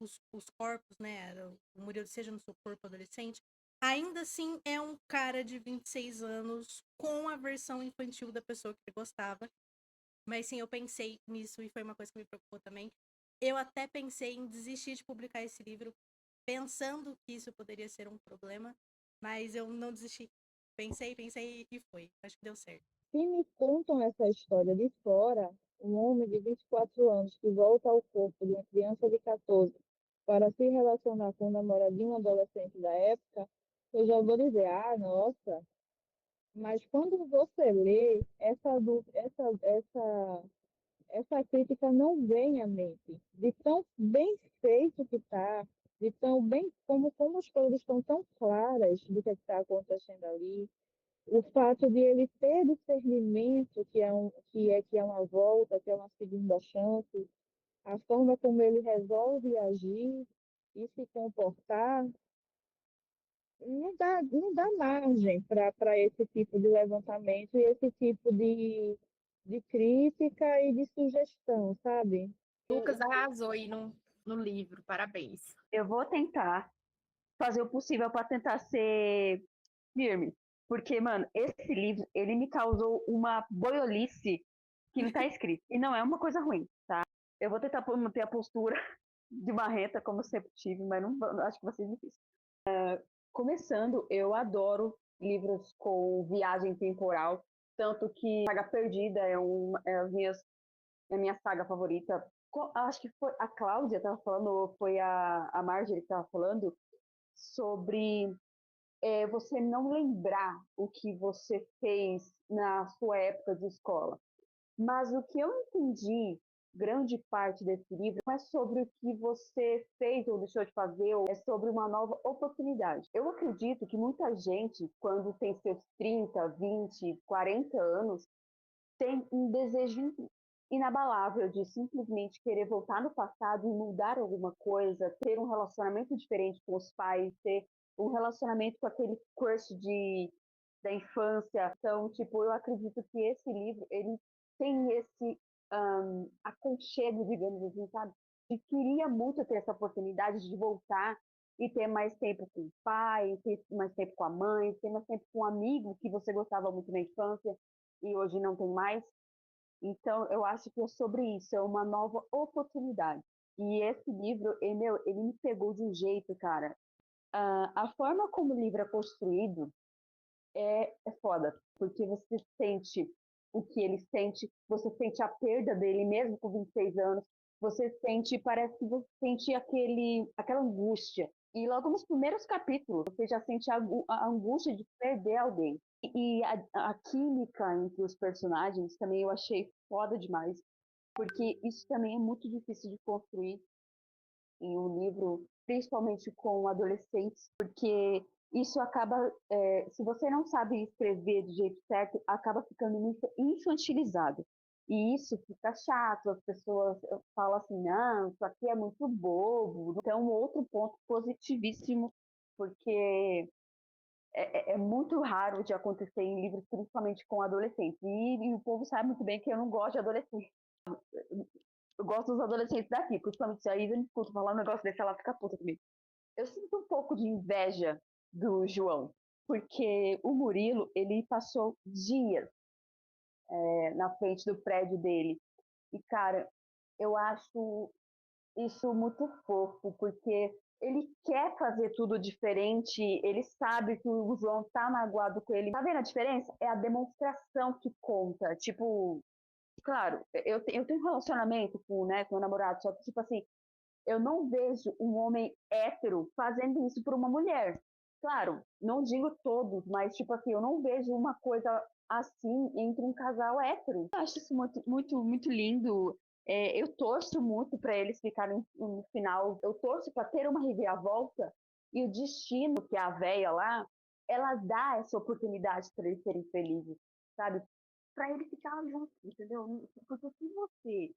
corpos, né, o Murilo seja no seu corpo adolescente, ainda assim é um cara de 26 anos com a versão infantil da pessoa que ele gostava. Mas sim, eu pensei nisso e foi uma coisa que me preocupou também. Eu até pensei em desistir de publicar esse livro, pensando que isso poderia ser um problema, mas eu não desisti. Pensei e foi. Acho que deu certo.
Se me contam essa história de fora, um homem de 24 anos que volta ao corpo de uma criança de 14 para se relacionar com um namoradinho adolescente da época, eu já vou dizer, nossa, mas quando você lê, essa crítica não vem à mente. De tão bem feito que está, de tão bem como as coisas estão tão claras do que está acontecendo ali, o fato de ele ter discernimento que é uma volta, que é uma segunda chance, a forma como ele resolve agir e se comportar, não dá margem para esse tipo de levantamento e esse tipo de crítica e de sugestão, sabe?
Lucas arrasou aí no livro, parabéns.
Eu vou tentar fazer o possível para tentar ser firme. Porque, mano, esse livro, ele me causou uma boiolice que não tá escrito. E não é uma coisa ruim, tá? Eu vou tentar manter a postura de marreta, como eu sempre tive, mas não acho que vai ser difícil. Começando, eu adoro livros com viagem temporal, tanto que Saga Perdida é a minha saga favorita. Acho que foi a Cláudia estava falando, ou foi a Marjorie que estava falando, sobre você não lembrar o que você fez na sua época de escola. Mas o que eu entendi, grande parte desse livro, não é sobre o que você fez ou deixou de fazer, é sobre uma nova oportunidade. Eu acredito que muita gente, quando tem seus 30, 20, 40 anos, tem um desejo inabalável de simplesmente querer voltar no passado e mudar alguma coisa, ter um relacionamento diferente com os pais, ter um relacionamento com aquele crush da infância. Então, tipo, eu acredito que esse livro, ele tem esse aconchego, digamos assim, sabe? queria muito ter essa oportunidade de voltar e ter mais tempo com o pai, ter mais tempo com a mãe, ter mais tempo com um amigo que você gostava muito na infância e hoje não tem mais. Então, eu acho que é sobre isso, é uma nova oportunidade. E esse livro, ele me pegou de um jeito, cara. A forma como o livro é construído é foda, porque você sente o que ele sente, você sente a perda dele mesmo com 26 anos, você sente, parece que você sente aquela angústia. E logo nos primeiros capítulos, você já sente a angústia de perder alguém. E a química entre os personagens também eu achei foda demais, porque isso também é muito difícil de construir em um livro, principalmente com adolescentes, porque isso acaba, se você não sabe escrever do jeito certo, acaba ficando muito infantilizado. E isso fica chato, as pessoas falam assim, não, isso aqui é muito bobo. Então, outro ponto positivíssimo, porque é muito raro de acontecer em livros, principalmente com adolescentes. E o povo sabe muito bem que eu não gosto de adolescentes. Eu gosto dos adolescentes daqui, principalmente se a Isa me escuta falar um negócio desse, ela fica puta comigo. Eu sinto um pouco de inveja do João, porque o Murilo, ele passou dias na frente do prédio dele. E, cara, eu acho isso muito fofo, porque ele quer fazer tudo diferente, ele sabe que o João tá magoado com ele. Tá vendo a diferença? É a demonstração que conta. Tipo, claro, eu tenho um relacionamento com o namorado, só que, tipo assim, eu não vejo um homem hétero fazendo isso por uma mulher. Claro, não digo todos, mas, tipo assim, eu não vejo uma coisa assim entre um casal hétero. Eu acho isso muito, muito, muito lindo. Eu torço muito para eles ficarem no final. Eu torço para ter uma reviravolta e o destino que é a véia lá, ela dá essa oportunidade para eles serem felizes, sabe? Para eles ficarem juntos, entendeu? Porque se você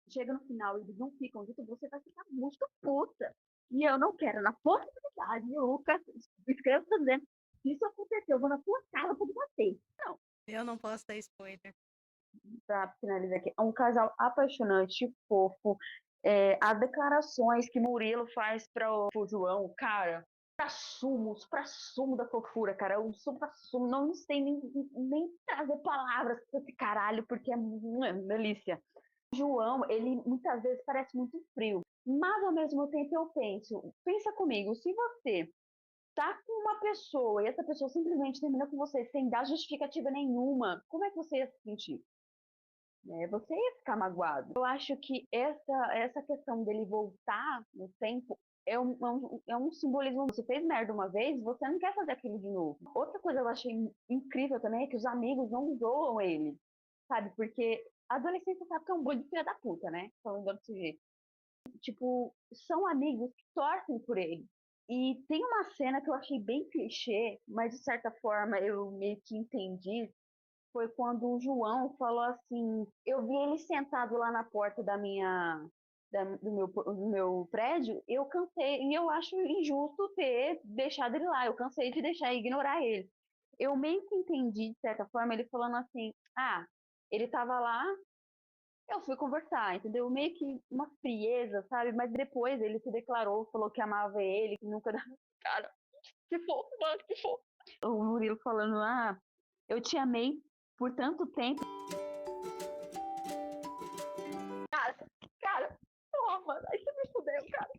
chega no final e eles não ficam juntos, você vai ficar muito puta. E eu não quero, na possibilidade, Lucas, escreva dizendo, se isso acontecer, eu vou na sua casa pra te bater. Não.
Eu não posso dar spoiler.
Pra finalizar aqui, é um casal apaixonante, fofo. As declarações que Murilo faz para o João, cara, pra sumo da fofura, cara. Eu sou pra sumo, não sei nem trazer palavras pra esse caralho, porque é delícia. João, ele muitas vezes parece muito frio, mas ao mesmo tempo eu pensa comigo, se você tá com uma pessoa e essa pessoa simplesmente termina com você sem dar justificativa nenhuma, como é que você ia se sentir? Você ia ficar magoado. Eu acho que essa questão dele voltar no tempo é um simbolismo. Você fez merda uma vez, você não quer fazer aquilo de novo. Outra coisa que eu achei incrível também é que os amigos não zoam ele, sabe? Porque a adolescência sabe que é um bando de filha da puta, né? Falando desse jeito. Tipo, são amigos que torcem por ele. E tem uma cena que eu achei bem clichê, mas de certa forma eu meio que entendi. Foi quando o João falou assim: eu vi ele sentado lá na porta do meu prédio, eu cansei, e eu acho injusto ter deixado ele lá, eu cansei de deixar e ignorar ele. Eu meio que entendi, de certa forma, ele falando assim: ele estava lá, eu fui conversar, entendeu? Meio que uma frieza, sabe? Mas depois ele se declarou, falou que amava ele, que nunca dava. Cara, que fofo, mano, que fofo. O Murilo falando: eu te amei por tanto tempo. Cara, porra, mano, aí você me fudeu, cara.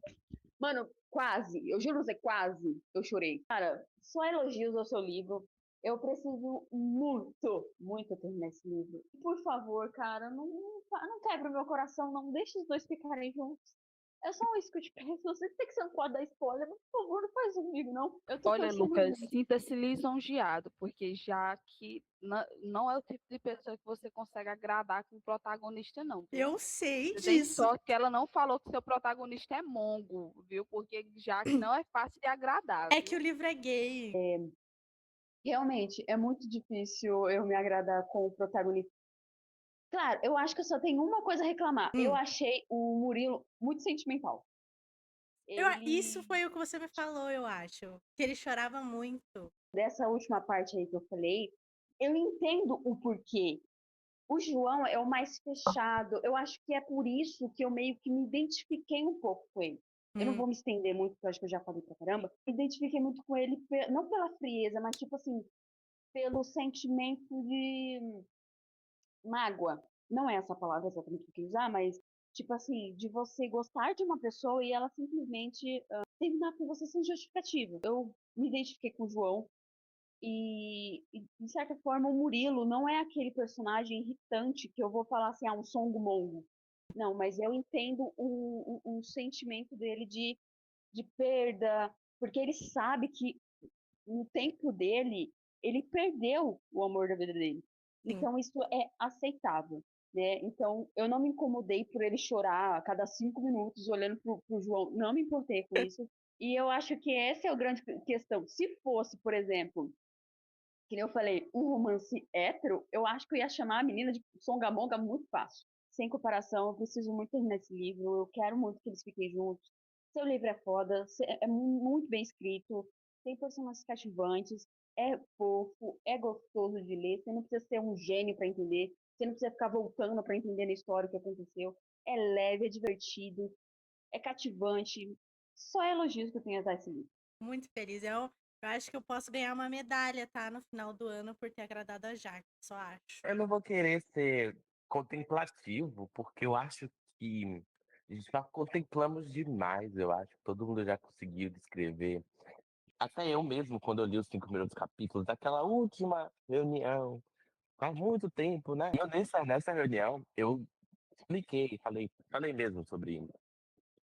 Mano, quase, eu juro você, quase eu chorei. Cara, só elogios ao seu livro. Eu preciso muito, muito terminar esse livro. Por favor, cara, não quebra o meu coração, não deixe os dois ficarem juntos. É só isso que eu te peço. Eu sei que você não pode dar spoiler, mas por favor, não faz isso comigo, não. Eu tô
Olha,
torcendo
Lucas,
muito.
sinta-se lisonjeado, porque já que não é o tipo de pessoa que você consegue agradar com o protagonista, não. Viu?
Eu sei
Você tem
disso.
sorte que ela não falou que seu protagonista é mongo, viu? Porque já que não é fácil de agradar.
É que o livro é gay.
Realmente, é muito difícil eu me agradar com o protagonista. Claro, eu acho que eu só tenho uma coisa a reclamar. Eu achei o Murilo muito sentimental.
Isso foi o que você me falou, eu acho. Que ele chorava muito.
Dessa última parte aí que eu falei, eu entendo o porquê O João é o mais fechado. Eu acho que é por isso que eu meio que me identifiquei um pouco com ele. Eu não
Hum,
vou me estender muito, porque eu acho que eu já falei pra caramba. Me identifiquei muito com ele, não pela frieza, mas tipo assim, pelo sentimento de mágoa. Não é essa palavra exatamente que eu quis usar, mas tipo assim, de você gostar de uma pessoa e ela simplesmente terminar com você sem justificativa. Eu me identifiquei com o João e, de certa forma, o Murilo não é aquele personagem irritante que eu vou falar assim, um songo-mongo. Não, mas eu entendo o sentimento dele de perda, porque ele sabe que no tempo dele, ele perdeu o amor da vida dele.
sim.
Então, isso é aceitável. Né? Então, eu não me incomodei por ele chorar a cada 5 minutos olhando pro João. Não me importei com isso. E eu acho que essa é a grande questão. Se fosse, por exemplo, que nem eu falei, um romance hétero, eu acho que eu ia chamar a menina de songamonga muito fácil. Sem comparação, eu preciso muito terminar esse livro, eu quero muito que eles fiquem juntos. Seu livro é foda, é muito bem escrito, tem personagens cativantes, é fofo, é gostoso de ler, você não precisa ser um gênio para entender, você não precisa ficar voltando para entender na história o que aconteceu. É leve, é divertido, é cativante. Só elogios que eu tenho a dar esse livro.
Muito feliz. Eu acho que eu posso ganhar uma medalha, tá? No final do ano por ter agradado a Jaque, só acho.
Eu não vou querer ser contemplativo, porque eu acho que a gente já contemplamos demais, eu acho. Todo mundo já conseguiu descrever. Até eu mesmo, quando eu li os 5 primeiros capítulos daquela última reunião, faz muito tempo, né? Eu nessa reunião, eu expliquei, falei mesmo sobre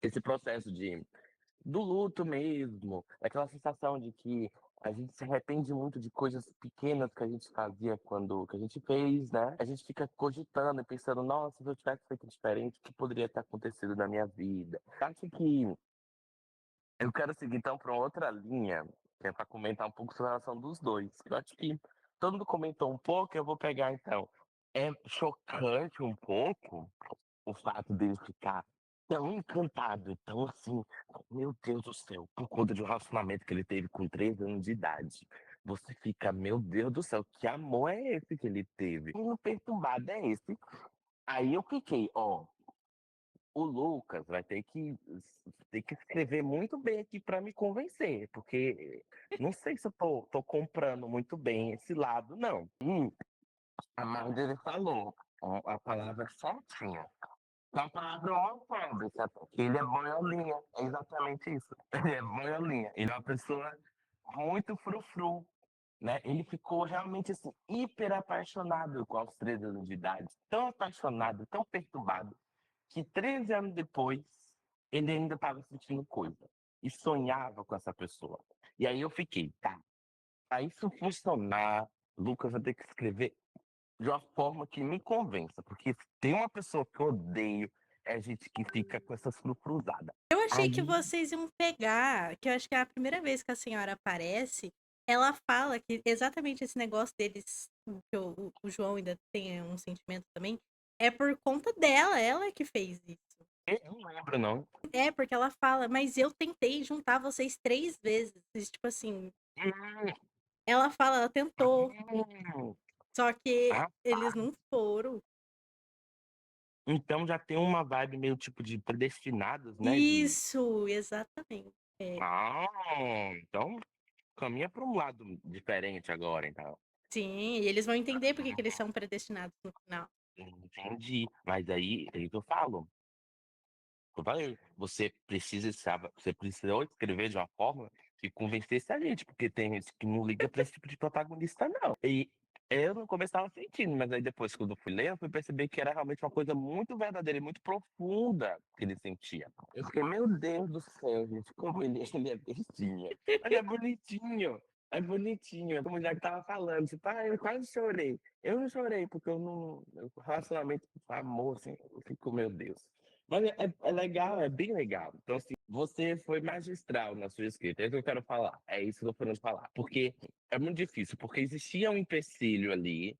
esse processo do luto mesmo, aquela sensação de que a gente se arrepende muito de coisas pequenas que a gente fazia que a gente fez, né? A gente fica cogitando e pensando, nossa, se eu tivesse feito diferente, o que poderia ter acontecido na minha vida? Acho que eu quero seguir então para outra linha, que é para comentar um pouco sobre a relação dos dois. Eu acho que todo mundo comentou um pouco, eu vou pegar então. É chocante um pouco o fato dele ficar tão encantado, tão assim, meu Deus do céu, por conta de um relacionamento que ele teve com 3 anos de idade. Você fica, meu Deus do céu, que amor é esse que ele teve? Que perturbado é esse? Aí eu fiquei, ó, o Lucas vai ter que escrever muito bem aqui para me convencer, porque não sei se eu tô comprando muito bem esse lado, não. A Marjorie falou a palavra certinha. A palavra homofóbica, porque ele é boiolinha. É exatamente isso. Ele é boiolinha. Ele é uma pessoa muito frufru, né? Ele ficou realmente assim, hiper apaixonado com aos 13 anos de idade. Tão apaixonado, tão perturbado, que 13 anos depois, ele ainda estava sentindo coisa. E sonhava com essa pessoa. E aí eu fiquei, tá. Pra isso funcionar, Lucas vai ter que escrever de uma forma que me convença, porque tem uma pessoa que eu odeio, é a gente que fica com essas cruzadas.
Eu achei que
Aí,
vocês iam pegar, que eu acho que é a primeira vez que a senhora aparece, ela fala que exatamente esse negócio deles, que o João ainda tem um sentimento também, é por conta dela, ela é que fez isso.
eu não lembro, não.
É, porque ela fala, mas eu tentei juntar vocês 3 vezes. Tipo assim,
Hum,
ela fala, ela tentou,
hum,
só que eles
rapaz,
não foram.
então já tem uma vibe meio tipo de predestinados, né?
Isso, exatamente. É.
Ah, então caminha para um lado diferente agora, então.
Sim, e eles vão entender por que eles são predestinados no final.
Entendi. Mas aí que eu falo. Eu falei, você precisou escrever de uma forma que convencesse a gente, porque tem gente que não liga pra esse tipo de protagonista, não. E eu no começo estava sentindo, mas aí depois, quando eu fui ler, eu fui perceber que era realmente uma coisa muito verdadeira e muito profunda que ele sentia. Eu fiquei, meu Deus do céu, gente, como ele é bestinha. Mas é bonitinho. É bonitinho, como já que tava falando, tipo, eu quase chorei. Eu não chorei, porque eu não. O relacionamento com amor, assim, eu fico, meu Deus. Mas é legal, é bem legal. Então, assim, você foi magistral na sua escrita. É isso que eu quero falar. É isso que eu tô querendo falar. Porque é muito difícil, porque existia um empecilho ali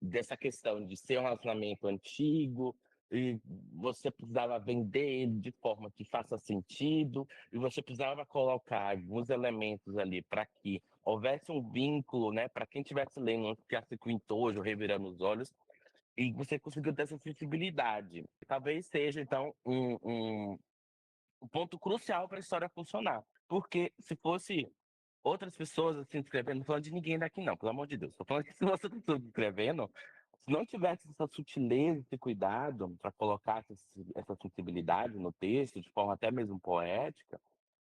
dessa questão de ser um relacionamento antigo, e você precisava vender de forma que faça sentido, e você precisava colocar alguns elementos ali para que houvesse um vínculo, né? Para quem estivesse lendo, não ficasse com entojo, revirando os olhos. E você conseguiu ter essa sensibilidade. Talvez seja, então, um ponto crucial para a história funcionar. Porque se fosse outras pessoas assim escrevendo, não falando de ninguém daqui, não, pelo amor de Deus. Tô falando que se você está escrevendo, se não tivesse essa sutileza, esse cuidado para colocar essa sensibilidade no texto, de forma até mesmo poética,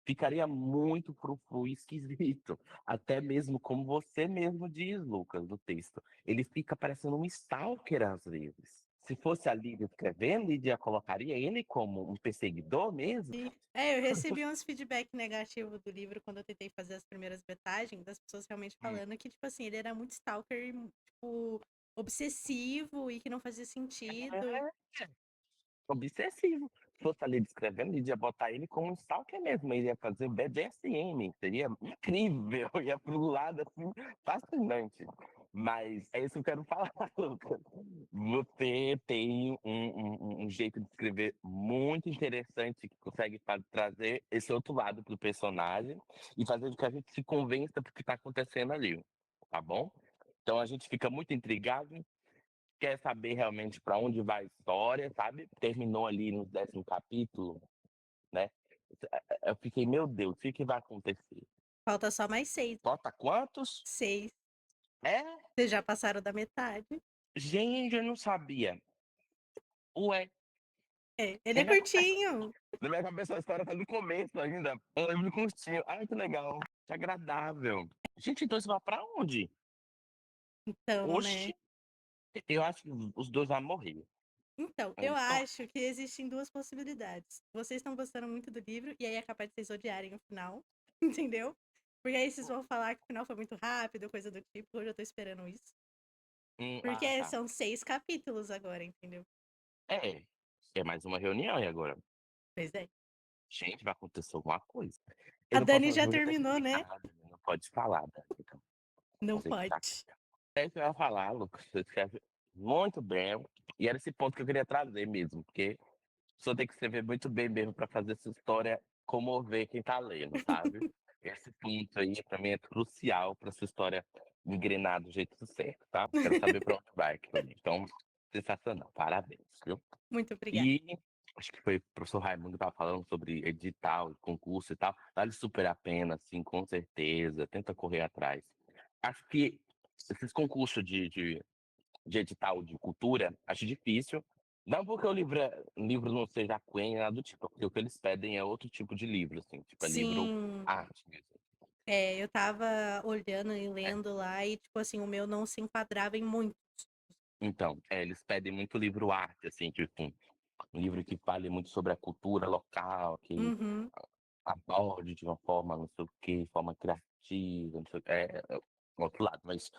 ficaria muito frufru e esquisito. Até mesmo como você mesmo diz, Lucas, no texto. Ele fica parecendo um stalker às vezes. Se fosse a Lídia escrevendo, Lídia colocaria ele como um perseguidor mesmo?
Eu recebi uns feedback negativos do livro quando eu tentei fazer as primeiras metagens, das pessoas realmente falando que, tipo assim, ele era muito stalker, tipo, obsessivo e que não fazia sentido.
Obsessivo. Se fosse ali descrevendo, ele ia botar ele como um stalker mesmo. Ele ia fazer BDSM. Seria incrível. Ia pro lado assim, fascinante. Mas é isso que eu quero falar, Lucas. Você tem um jeito de escrever muito interessante que consegue trazer esse outro lado pro personagem e fazer com que a gente se convença do que tá acontecendo ali. Tá bom? Então a gente fica muito intrigado, quer saber realmente para onde vai a história, sabe? Terminou ali no 10º capítulo, né? Eu fiquei, meu Deus, o que vai acontecer?
Falta só mais 6.
Falta quantos?
6.
É?
Vocês já passaram da metade.
Gente, eu não sabia. Ué.
Ele é curtinho.
Na minha cabeça a história tá no começo ainda. Eu lembro curtinho. Ai, que legal. Que agradável. Gente, então você vai pra onde?
Então,
Oxi. Eu acho que os dois vão morrer.
Então, eu acho que existem 2 possibilidades. Vocês estão gostando muito do livro, e aí é capaz de vocês odiarem o final, entendeu? Porque aí vocês vão falar que o final foi muito rápido, coisa do tipo, hoje eu tô esperando isso. Porque
Tá.
são 6 capítulos agora, entendeu?
É mais uma reunião e agora?
Pois é.
Gente, vai acontecer alguma coisa.
A Dani já terminou, né?
Não pode falar, Dani. Então,
não
você
pode.
É isso que eu ia falar, Lucas. Você escreve muito bem. E era esse ponto que eu queria trazer mesmo, porque a pessoa tem que escrever muito bem mesmo para fazer essa história comover quem tá lendo, sabe? Esse ponto aí, pra mim, é crucial para essa história engrenar do jeito certo, tá? Quero saber pra onde vai aquilo ali. Então, sensacional. Parabéns, viu?
Muito obrigada.
E acho que foi o professor Raimundo que estava falando sobre edital, concurso e tal. Vale super a pena, assim, com certeza. Tenta correr atrás. Acho que esses concursos de edital de cultura, acho difícil. Não porque o livro não seja Queen, nada do tipo, porque o que eles pedem é outro tipo de livro, assim, tipo, é livro
Sim.
arte mesmo.
Eu tava olhando e lendo lá e, tipo assim, o meu não se enquadrava em muitos.
Então, eles pedem muito livro arte, assim, tipo, um livro que fale muito sobre a cultura local, que
Uhum.
aborde de uma forma, não sei o quê, forma criativa, não sei o quê. O outro lado, mas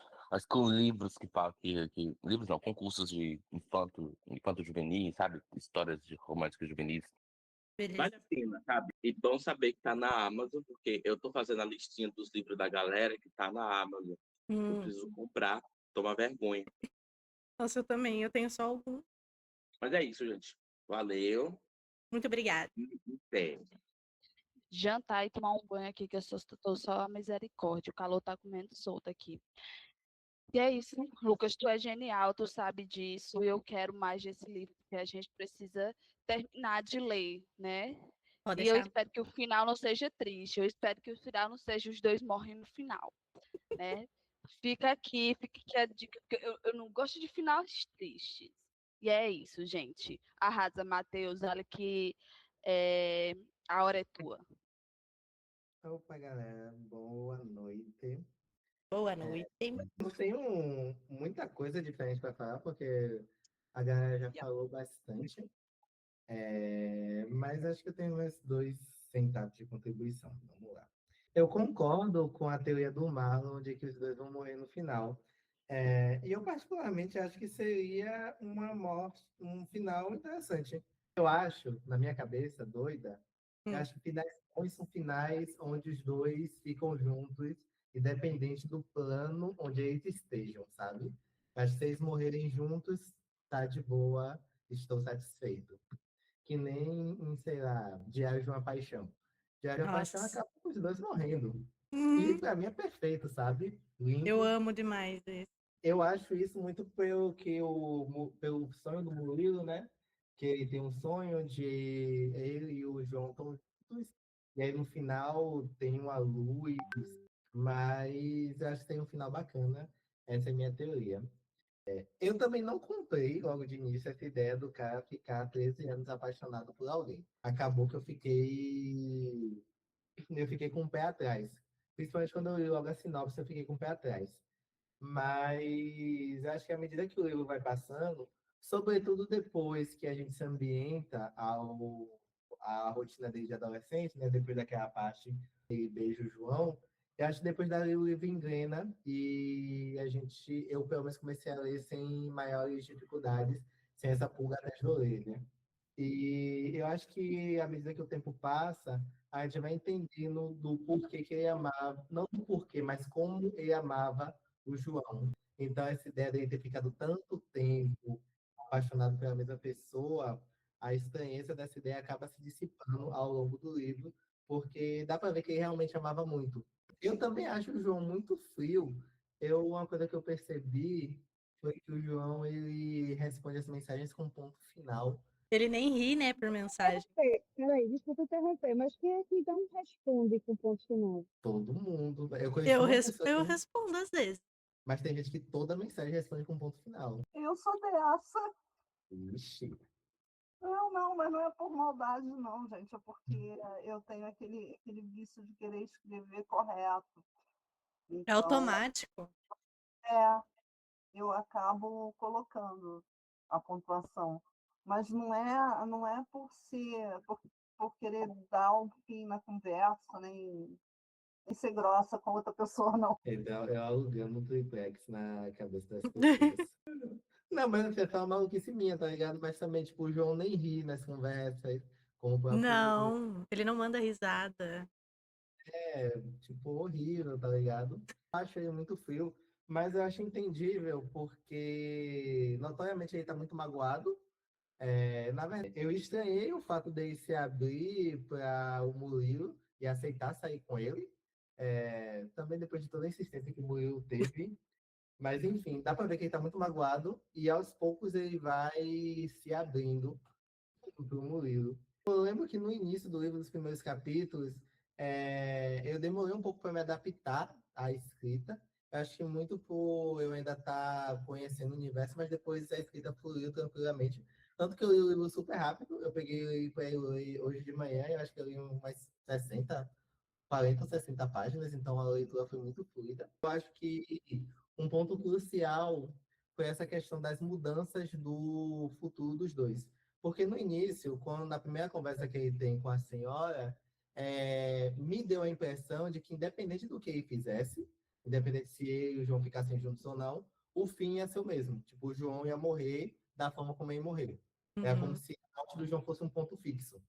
com livros que falam livros não, concursos de infanto juvenis, sabe? Histórias de românticas juvenis.
Beleza.
Vale a pena, sabe? E bom saber que tá na Amazon, porque eu tô fazendo a listinha dos livros da galera que tá na Amazon. Eu preciso comprar, tomar vergonha.
Nossa, eu também, eu tenho só algum.
Mas é isso, gente. Valeu.
Muito obrigada.
Até.
Jantar e tomar um banho aqui, que eu tô só a misericórdia. O calor tá comendo solto aqui. E é isso, Lucas, tu é genial, tu sabe disso. Eu quero mais desse livro, porque a gente precisa terminar de ler, né?
Pode
E eu
deixar.
espero que o final não seja triste. Eu espero que o final não seja os dois morrendo no final, né? Fica aqui a dica, porque eu não gosto de finais tristes. E é isso, gente. Arrasa, Matheus. Olha que a hora é tua.
Opa, galera, boa noite.
Boa noite.
Não tenho muita coisa diferente para falar, porque a galera já falou bastante. Mas acho que eu tenho mais 2 centavos de contribuição. Vamos lá. Eu concordo com a teoria do Marlon de que os dois vão morrer no final. E eu particularmente acho que seria uma morte, um final interessante. Eu acho, na minha cabeça doida, eu acho que finais bons são finais onde os dois ficam juntos, independente do plano onde eles estejam, sabe? Acho que se eles morrerem juntos, tá de boa, estou satisfeito. Que nem em, sei lá, Diário de uma Paixão. Diário de uma Paixão acaba com os dois morrendo. E pra mim é perfeito, sabe? Lindo.
Eu amo demais esse.
Eu acho isso muito pelo sonho do Murilo, né? Que ele tem um sonho de ele e o João estão juntos, e aí no final tem uma luz, mas eu acho que tem um final bacana. Essa é a minha teoria. Eu também não comprei logo de início essa ideia do cara ficar 13 anos apaixonado por alguém. Acabou que eu fiquei com o pé atrás. Principalmente quando eu li logo a sinopse, eu fiquei com o pé atrás. Mas acho que à medida que o livro vai passando, sobretudo depois que a gente se ambienta à rotina dele de adolescente, né? Depois daquela parte que beija o João, eu acho que depois dali o livro engrena e eu pelo menos comecei a ler sem maiores dificuldades, sem essa pulga atrás da orelha. E eu acho que à medida que o tempo passa, a gente vai entendendo do porquê que ele amava, não do porquê, mas como ele amava o João. Então, essa ideia de ele ter ficado tanto tempo apaixonado pela mesma pessoa, a estranheza dessa ideia acaba se dissipando ao longo do livro, porque dá para ver que ele realmente amava muito. Eu também acho o João muito frio. Uma coisa que eu percebi foi que o João ele responde as mensagens com ponto final.
Ele nem ri, né, por mensagem.
Peraí, desculpa interromper, mas quem é que não responde com ponto final?
Todo mundo. Eu conheço
Eu,
uma pessoa
eu
que.
respondo às vezes.
Mas tem gente que toda mensagem responde com ponto final.
Eu sou dessa.
Ixi.
Não, mas não é por maldade, não, gente. É porque eu tenho aquele vício de querer escrever correto.
É
Então,
automático.
eu acabo colocando a pontuação. Mas não é por querer dar um fim na conversa, nem ser grossa com outra pessoa, não.
Então, eu alugando um triplex na cabeça das pessoas. Não, mas assim, é só uma maluquice minha, tá ligado? Mas também, tipo, o João nem ri nas conversas, como o próprio.
Não, ele não manda risada.
Tipo, horrível, tá ligado? Acho ele muito frio, mas eu acho entendível, porque notoriamente ele tá muito magoado. Na verdade, eu estranhei o fato dele se abrir para o Murilo e aceitar sair com ele. Também depois de toda a insistência que o Murilo teve. Mas, enfim, dá para ver que ele tá muito magoado e aos poucos ele vai se abrindo pro Murilo. Eu lembro que no início do livro, dos primeiros capítulos, eu demorei um pouco para me adaptar à escrita. Eu acho que muito por eu ainda estar conhecendo o universo, mas depois a escrita fluiu tranquilamente. Tanto que eu li o livro super rápido. Eu peguei para ele ler hoje de manhã, eu acho que eu li umas 40 ou 60 páginas, então a leitura foi muito fluida. Eu acho que um ponto crucial foi essa questão das mudanças do futuro dos dois. Porque no início, quando na primeira conversa que ele tem com a senhora, me deu a impressão de que, independente do que ele fizesse, independente se ele e o João ficassem juntos ou não, o fim ia ser o mesmo. Tipo, o João ia morrer da forma como ele morreu. Era como se a morte do João fosse um ponto fixo.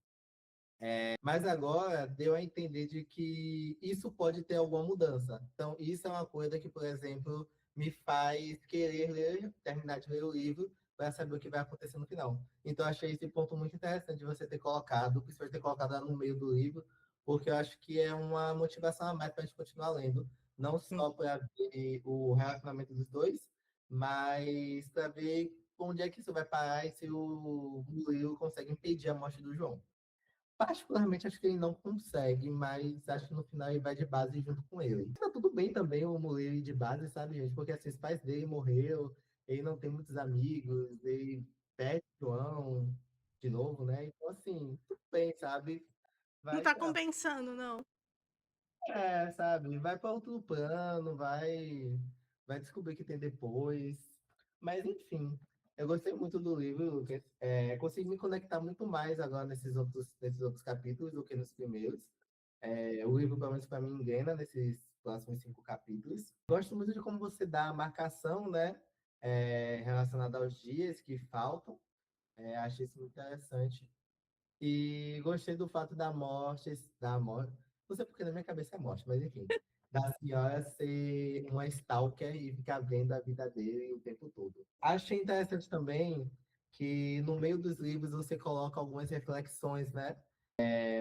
Mas agora deu a entender de que isso pode ter alguma mudança. Então, isso é uma coisa que, por exemplo, me faz querer terminar de ler o livro para saber o que vai acontecer no final. Então, achei esse ponto muito interessante de você ter colocado, principalmente ter colocado lá no meio do livro, porque eu acho que é uma motivação a mais para a gente continuar lendo, não só para ver o relacionamento dos dois, mas para ver onde é que isso vai parar e se o Murilo consegue impedir a morte do João. Particularmente, acho que ele não consegue, mas acho que no final ele vai de base junto com ele. Tá tudo bem também o Murilo ir de base, sabe, gente? Porque assim, os pais dele morreram, ele não tem muitos amigos, ele perde o João de novo, né? Então, assim, tudo bem, sabe?
Não
Vai
tá
pra
compensando, não.
sabe? Vai para outro plano, vai descobrir o que tem depois. Mas, enfim, eu gostei muito do livro, Lucas. Consegui me conectar muito mais agora nesses outros capítulos do que nos primeiros. O livro, pelo menos para mim, engana nesses próximos 5 capítulos. Gosto muito de como você dá a marcação, né? Relacionada aos dias que faltam. Achei isso muito interessante. E gostei do fato da morte, não sei porque na minha cabeça é morte, mas enfim, da senhora ser uma stalker e ficar vendo a vida dele o tempo todo. Achei interessante também que no meio dos livros você coloca algumas reflexões, né?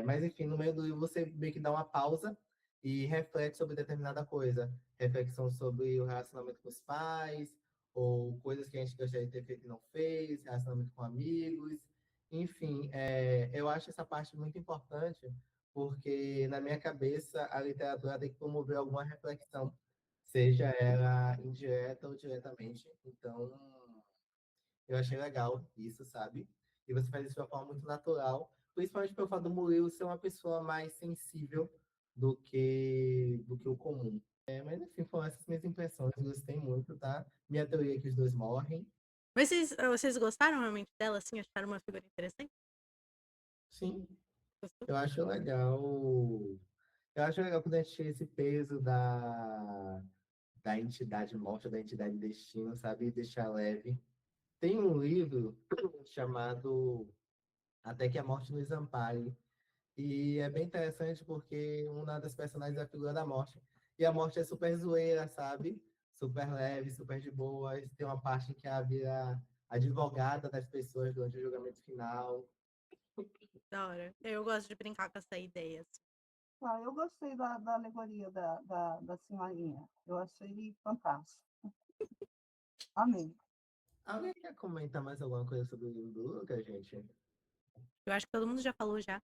Mas enfim, no meio do livro você meio que dá uma pausa e reflete sobre determinada coisa. Reflexão sobre o relacionamento com os pais, ou coisas que a gente gostaria de ter feito e não fez, relacionamento com amigos, enfim, eu acho essa parte muito importante, porque na minha cabeça a literatura tem que promover alguma reflexão, seja ela indireta ou diretamente. Então, eu achei legal isso, sabe? E você faz isso de uma forma muito natural, principalmente pelo fato do Murilo ser uma pessoa mais sensível do que o comum. Mas enfim, foram essas minhas impressões, gostei muito, tá? Minha teoria é que os dois morrem.
Mas vocês gostaram realmente dela, assim? Acharam uma figura interessante?
Sim,
Gostou?
eu acho legal. Eu acho legal quando a gente tira esse peso da entidade morta, da entidade destino, sabe? E deixar leve. Tem um livro chamado Até que a Morte nos Ampare. E é bem interessante porque uma das personagens é a figura da morte. E a morte é super zoeira, sabe? Super leve, super de boa. Tem uma parte que ela vira advogada das pessoas durante o julgamento final.
Da hora. Eu gosto de brincar com essa ideia, assim.
Ah, eu gostei da alegoria da senhorinha. Eu achei fantástico. Amei.
Alguém quer comentar mais alguma coisa sobre o livro do Lucas, gente?
Eu acho que todo mundo já falou já.